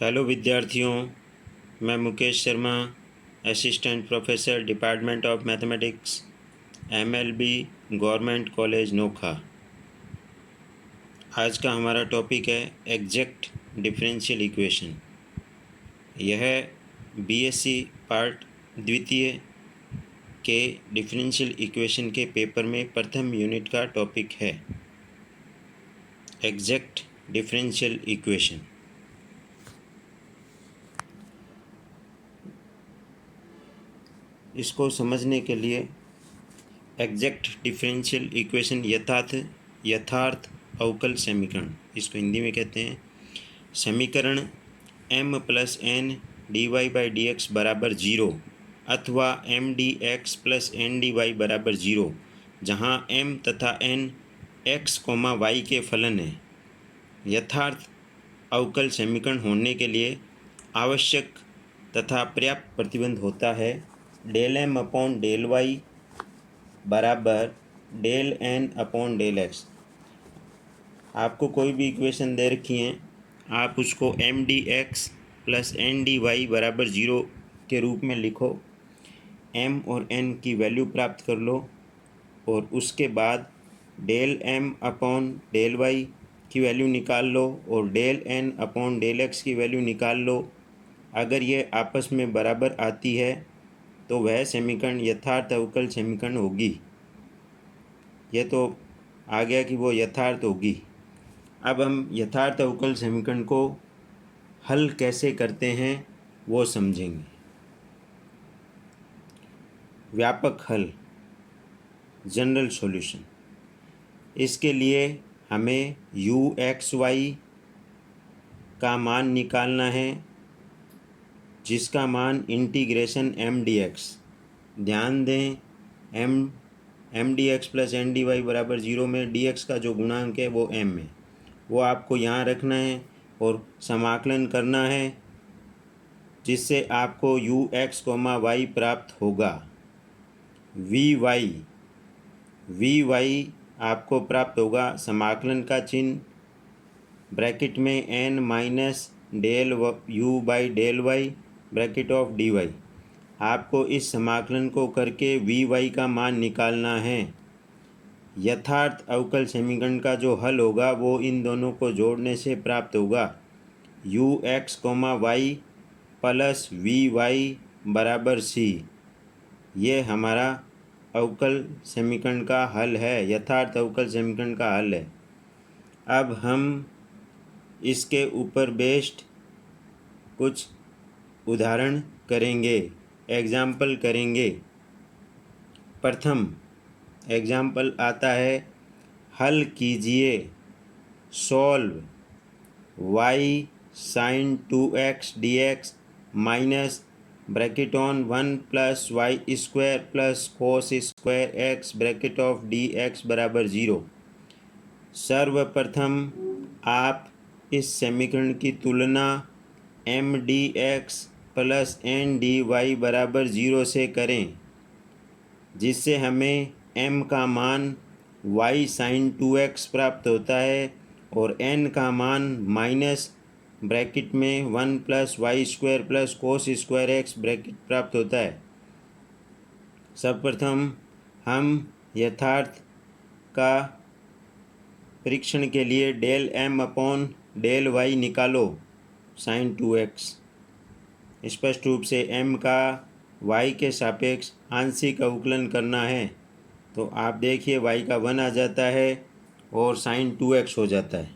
Hello विद्यार्थियों, मैं Mukesh Sharma, assistant professor department of mathematics, MLB, government college Nokha. आज का हमारा टॉपिक है एग्जैक्ट डिफरेंशियल इक्वेशन। यह बीएससी पार्ट द्वितीय के डिफरेंशियल इक्वेशन के पेपर में प्रथम यूनिट का टॉपिक है एग्जैक्ट डिफरेंशियल इक्वेशन। इसको समझने के लिए एग्जैक्ट डिफरेंशियल इक्वेशन यथार्थ अवकल समीकरण, इसको हिंदी में कहते हैं समीकरण m plus N D Y by D X बराबर जीरो अथवा M D X plus N D Y बराबर जीरो, जहाँ m तथा n x, y के फलन है। यथार्थ अवकल समीकरण होने के लिए आवश्यक तथा पर्याप्त प्रतिबंध होता है del m upon del Y बराबर del N upon del X. आपको कोई भी इक्वेशन दे रखी हैं, आप उसको M D X plus N D Y बराबर ज़ीरो के रूप में लिखो, एम और एन की वैल्यू प्राप्त कर लो और उसके बाद del M upon del Y की वैल्यू निकाल लो और del N upon del X की वैल्यू निकाल लो। अगर ये आपस में बराबर आती है तो वह समीकरण यथार्थ अवकल समीकरण होगी। यह तो आ गया कि वो यथार्थ होगी। अब हम यथार्थ अवकल समीकरण को हल कैसे करते हैं वो समझेंगे। व्यापक हल, जनरल सॉल्यूशन। इसके लिए हमें यू एक्स वाई का मान निकालना है, जिसका मान इंटीग्रेशन एम डी एक्स। ध्यान दें, M D X plus N D Y बराबर ज़ीरो में डी एक्स का जो गुणांक है वो एम है, वो आपको यहाँ रखना है और समाकलन करना है, जिससे आपको यू एक्स कोमा वाई प्राप्त होगा। वी वाई आपको प्राप्त होगा, समाकलन का चिन्ह ब्रैकेट में N minus del U by del Y bracket of D Y. आपको इस समाकलन को करके वी वाई का मान निकालना है। यथार्थ अवकल समीकरण का जो हल होगा वो इन दोनों को जोड़ने से प्राप्त होगा। U X comma Y plus we Y बराबर सी। ये हमारा अवकल समीकरण का हल है, यथार्थ अवकल समीकरण का हल है। अब हम इसके ऊपर बेस्ड कुछ उदाहरण करेंगे, एग्जाम्पल करेंगे। प्रथम एग्जाम्पल आता है, हल कीजिए solve Y sine two X D X minus bracket on one plus Y square plus cos square X bracket of D X बराबर ज़ीरो। सर्वप्रथम आप इस समीकरण की तुलना M D X plus N D Y बराबर ज़ीरो से करें, जिससे हमें m का मान y साइन टू एक्स प्राप्त होता है और n का मान माइनस ब्रैकेट में one plus Y square plus cos square X bracket प्राप्त होता है। सर्वप्रथम हम यथार्थ का परीक्षण के लिए del m upon del y निकालो साइन टू एक्स। स्पष्ट रूप से m का y के सापेक्ष आंशिक अवकलन करना है, तो आप देखिए y का 1 आ जाता है और साइन टू एक्स हो जाता है।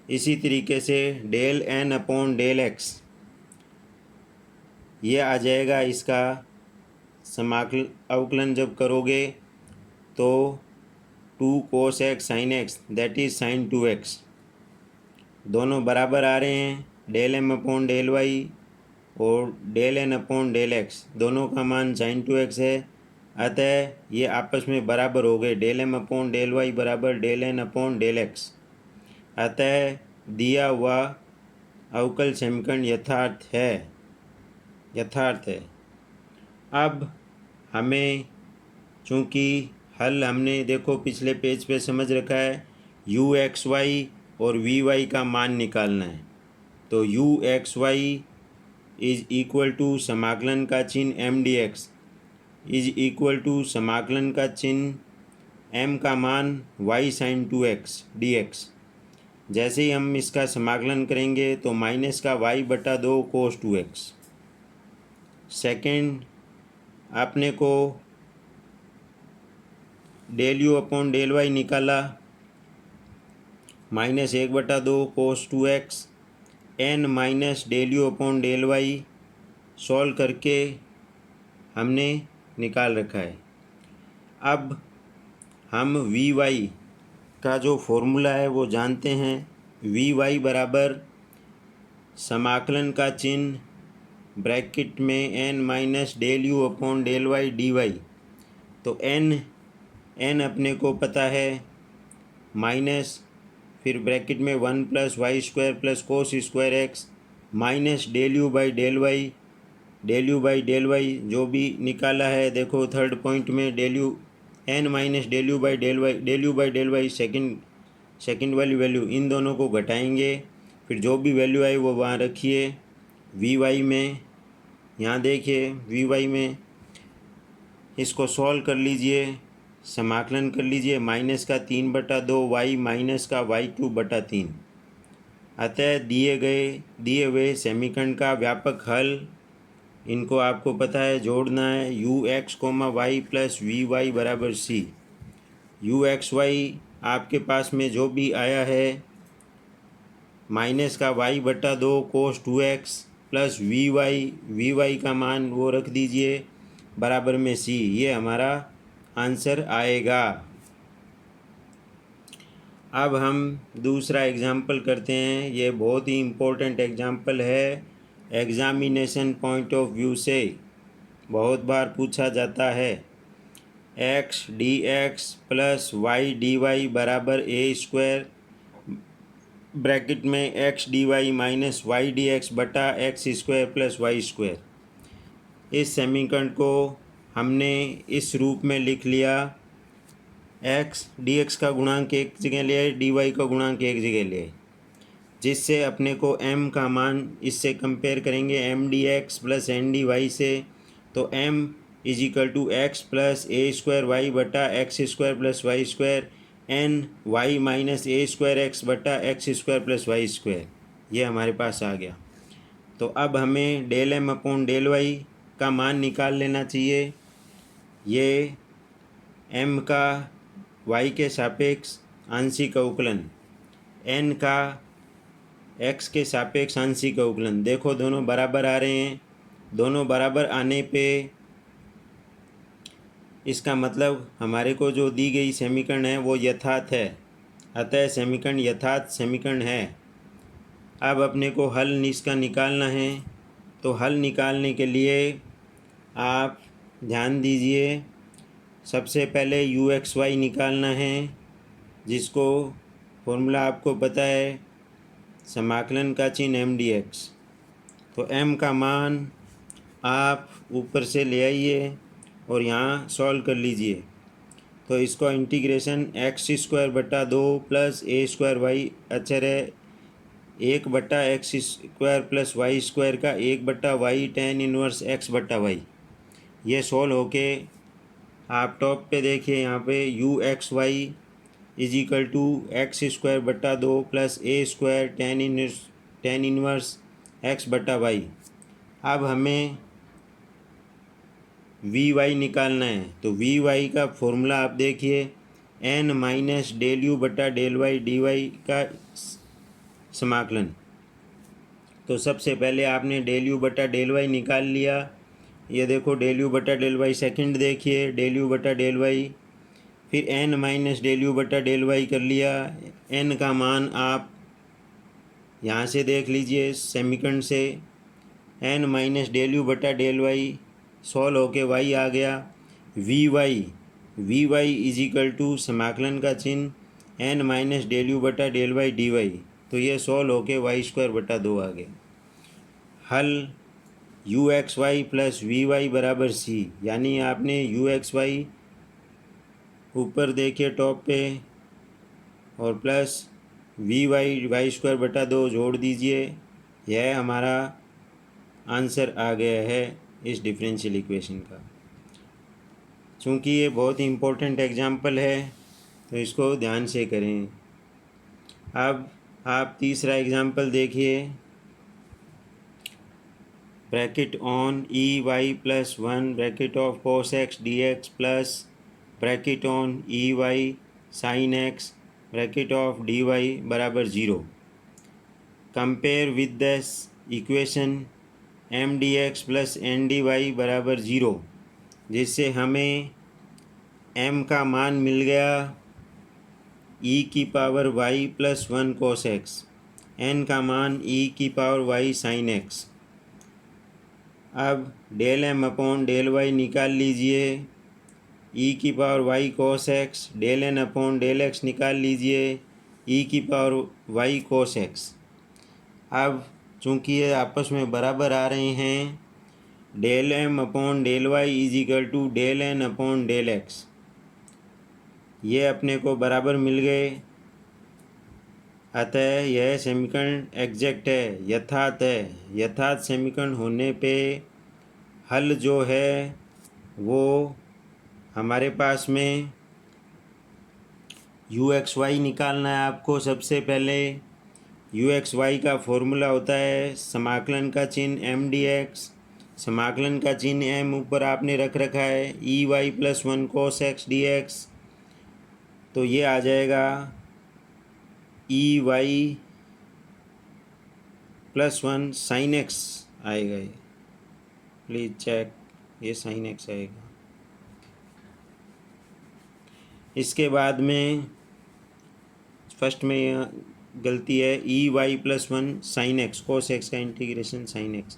इसी तरीके से del n upon del X ये आ जाएगा। इसका समाकलन अवकलन जब करोगे तो two cos X sine X that is sine two X, दोनों बराबर आ रहे हैं। Del m upon del Y और del N upon del X दोनों का मान साइन टू एक्स है, अतः ये आपस में बराबर हो गए। Del M upon del Y बराबर del N upon del X. अतः दिया हुआ अवकल समीकरण यथार्थ है। अब हमें, चूँकि हल हमने देखो पिछले पेज पे समझ रखा है, यू एक्स वाई और वी वाई का मान निकालना है। तो U x Y is equal to समाकलन का चिन्ह M D X is equal to समाकलन का चिन्ह एम का मान वाई साइन 2x dx। जैसे ही हम इसका समाकलन करेंगे तो माइनस का y/2 cos 2x। सेकेंड, आपने को del U upon del Y निकाला, -1/2 cos 2x n minus del U upon del Y solve करके हमने निकाल रखा है। अब हम वी वाई का जो फॉर्मूला है वो जानते हैं। वी वाई बराबर समाकलन का चिन्ह ब्रैकेट में n minus del U upon del Y D Y. तो n अपने को पता है, माइनस फिर ब्रैकेट में 1 + y² + cos square x minus del U by del Y जो भी निकाला है। देखो थर्ड पॉइंट में del U n minus del U by del Y second वाली वैल्यू, इन दोनों को घटाएंगे, फिर जो भी वैल्यू आई वो वहाँ रखिए। वी वाई में यहाँ देखिए, वी वाई में इसको सॉल्व कर लीजिए, समाकलन कर लीजिए, माइनस का 3/2 y माइनस का y³ 3। अतः दिए हुए समीकरण का व्यापक हल, इनको आपको पता है जोड़ना है। U X comma Y plus we Y बराबर सी। यू एक्स वाई आपके पास में जो भी आया है, माइनस का y/2 cos 2x plus we Y का मान वो रख दीजिए बराबर में सी। ये हमारा आंसर आएगा। अब हम दूसरा एग्जाम्पल करते हैं। ये बहुत ही इम्पोर्टेंट एग्जाम्पल है, एग्जामिनेशन पॉइंट ऑफ व्यू से बहुत बार पूछा जाता है। x dx plus y dy बराबर a² ब्रैकेट में x dy minus y dx बटा x² प्लस y²। इस समीकरण को हमने इस रूप में लिख लिया। x dx का गुणांक एक जगह ले आए, dy का गुणांक एक जगह ले आए, जिससे अपने को m का मान इससे कंपेयर करेंगे m dx plus n dy से। तो m is equal to X plus a² y बटा x² plus y² n y minus a² x बटा x² प्लस y²। ये हमारे पास आ गया। तो अब हमें del m upon del Y का मान निकाल लेना चाहिए। ये m का y के सापेक्ष आंशिक अवकलन, n का x के सापेक्ष आंशिक अवकलन। देखो दोनों बराबर आ रहे हैं, दोनों बराबर आने पे इसका मतलब हमारे को जो दी गई समीकरण है वो यथार्थ है। अतः समीकरण यथार्थ समीकरण है। अब अपने को हल इसका निकालना है। तो हल निकालने के लिए आप ध्यान दीजिए, सबसे पहले यू एक्स वाई निकालना है, जिसको फॉर्मूला आपको पता है, समाकलन का चिन्ह एम डी एक्स। तो m का मान आप ऊपर से ले आइए और यहाँ सॉल्व कर लीजिए। तो इसको integration x² 2 plus a² y अचर है 1/x² प्लस y² का 1/y tan इनवर्स x/y। ये सॉल्व होके आप टॉप पे देखिए, यहाँ पे U x Y is equal to x² 2 plus a² tan inverse x/y। अब हमें वी वाई निकालना है। तो वी वाई का फॉर्मूला आप देखिए, n माइनस डेल यू बटा डेल वाई डी वाई का समाकलन। तो सबसे पहले आपने डेल यू बटा डेल वाई निकाल लिया। ये देखो डेल यू बटा डेल वाई। सेकेंड देखिए डेल यू बटा डेल वाई, फिर n माइनस डेल यू बटा डेल वाई कर लिया। n का मान आप यहाँ से देख लीजिए समीकरण से, n माइनस डेल यू बटा डेल वाई सॉल्व होके y आ गया। V Y is equal to समाकलन का चिन्ह n माइनस डेल यू बटा डेल वाई डी वाई। तो ये सॉल्व होके y²/2 आ गया। हल U x Y plus we Y बराबर सी, यानी आपने यू एक्स वाई ऊपर देखिए टॉप पे और प्लस वी वाई y² 2 जोड़ दीजिए, यह हमारा आंसर आ गया है इस डिफरेंशियल इक्वेशन का। चूँकि ये बहुत ही इम्पोर्टेंट एग्जाम्पल है तो इसको ध्यान से करें। अब आप तीसरा एग्जाम्पल देखिए। Bracket on E Y plus one bracket off cos x D X plus bracket on E Y sine X bracket of D Y बराबर zero. Compare with this equation M D X plus N D Y बराबर zero, जिससे हमें m का मान मिल गया e की power y plus one cos X, n का मान e की पावर y साइन एक्स। अब del m upon del y निकाल लीजिए, e की power y cos X, del n upon del x निकाल लीजिए, e की पावर y कोस एक्स। अब चूँकि ये आपस में बराबर आ रहे हैं, del m upon del y is equal to del n upon del x, ये अपने को बराबर मिल गए। अतः यह समीकरण एग्जैक्ट है, यथार्थ है। यथार्थ समीकरण होने पे हल जो है वो हमारे पास में यू एक्स वाई निकालना है आपको। सबसे पहले यू एक्स वाई का फॉर्मूला होता है समाकलन का चिन्ह एम डी एक्स, समाकलन का चिन्ह एम ऊपर आपने रख रखा है, E Y plus one cos x D x, तो ये आ जाएगा E Y plus one sine X आएगा। ये प्लीज़ चेक, ये साइन एक्स आएगा। इसके बाद में फर्स्ट में यह गलती है, E Y plus one sine X, cos x का इंटीग्रेशन साइन एक्स।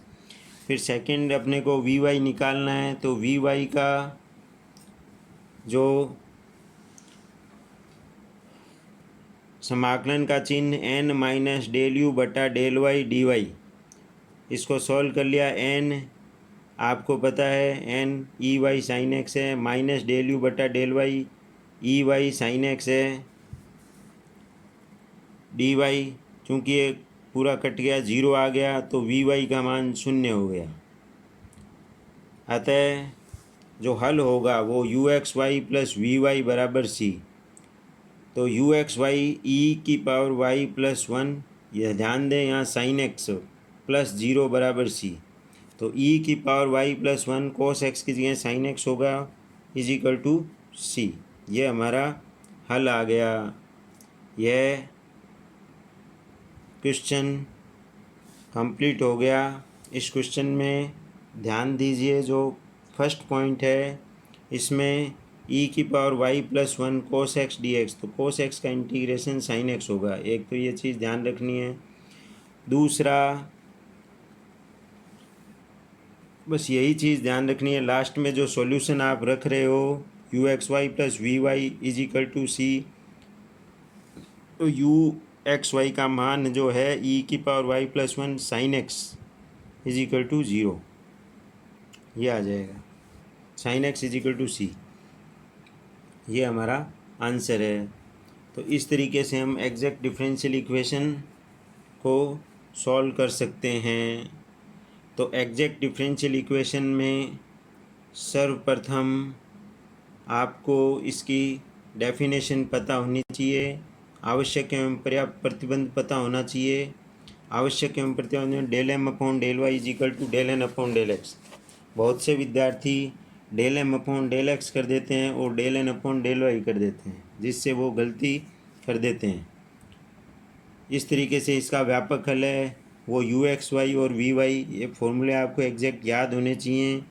फिर सेकंड अपने को वी वाई निकालना है, तो वी वाई का जो समाकलन का चिन्ह एन माइनस डेल यू बटा डेल वाई डी वाई, इसको सॉल्व कर लिया। एन आपको पता है n e Y sine x है, माइनस डेल यू बटा del y e Y sine x है, डी वाई चूँकि ये पूरा कट गया, ज़ीरो आ गया, तो वी वाई का मान शून्य हो गया। अतः जो हल होगा वो u x Y plus we Y बराबर सी। तो यू एक्स वाई ई की पावर वाई प्लस वन, यह ध्यान दें यहाँ साइन एक्स प्लस ज़ीरो बराबर सी, तो ई की power Y plus one cos x की जगह साइन एक्स होगा इज इक्वल टू सी। ये हमारा हल आ गया। यह क्वेश्चन कंप्लीट हो गया। इस क्वेश्चन में ध्यान दीजिए, जो फर्स्ट पॉइंट है इसमें ई की power Y plus one cos x D x, तो कोस एक्स का इंटीग्रेशन साइन एक्स होगा। एक तो ये चीज़ ध्यान रखनी है। दूसरा बस यही चीज़ ध्यान रखनी है, लास्ट में जो सॉल्यूशन आप रख रहे हो U x Y plus we Y is equal to C, तो यू एक्स वाई का मान जो है ई की power Y plus one sine X is equal to zero, ये आ जाएगा। Sine X is equal to सी, ये हमारा आंसर है। तो इस तरीके से हम एग्जैक्ट डिफरेंशियल इक्वेशन को सॉल्व कर सकते हैं। तो एग्जैक्ट डिफरेंशियल इक्वेशन में सर्वप्रथम आपको इसकी डेफिनेशन पता होनी चाहिए, आवश्यक एवं पर्याप्त प्रतिबंध पता होना चाहिए। आवश्यक एवं प्रतिबंध del M upon del y is equal to del N upon del x. बहुत से विद्यार्थी del M upon del x कर देते हैं और del N upon del y कर देते हैं, जिससे वो गलती कर देते हैं। इस तरीके से इसका व्यापक हल है वो यू एक्स वाई और वी वाई, ये फॉर्मूले आपको एग्जैक्ट याद होने चाहिए।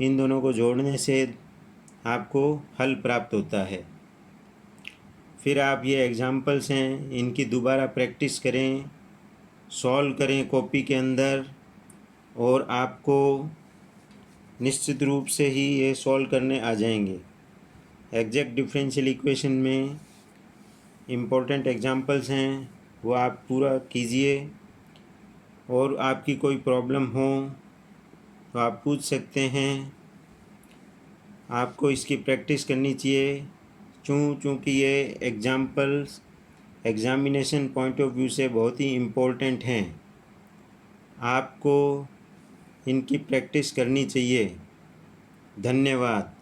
इन दोनों को जोड़ने से आपको हल प्राप्त होता है। फिर आप ये एग्जाम्पल्स हैं, इनकी दोबारा प्रैक्टिस करें, सॉल्व करें कॉपी के अंदर, और आपको निश्चित रूप से ही ये सॉल्व करने आ जाएंगे। एग्जैक्ट डिफरेंशियल इक्वेशन में इम्पोर्टेंट एग्जांपल्स हैं, वो आप पूरा कीजिए, और आपकी कोई प्रॉब्लम हो तो आप पूछ सकते हैं। आपको इसकी प्रैक्टिस करनी चाहिए, चूँकि ये examples examination point of view से बहुत ही इम्पोर्टेंट हैं। आपको इनकी प्रैक्टिस करनी चाहिए। धन्यवाद।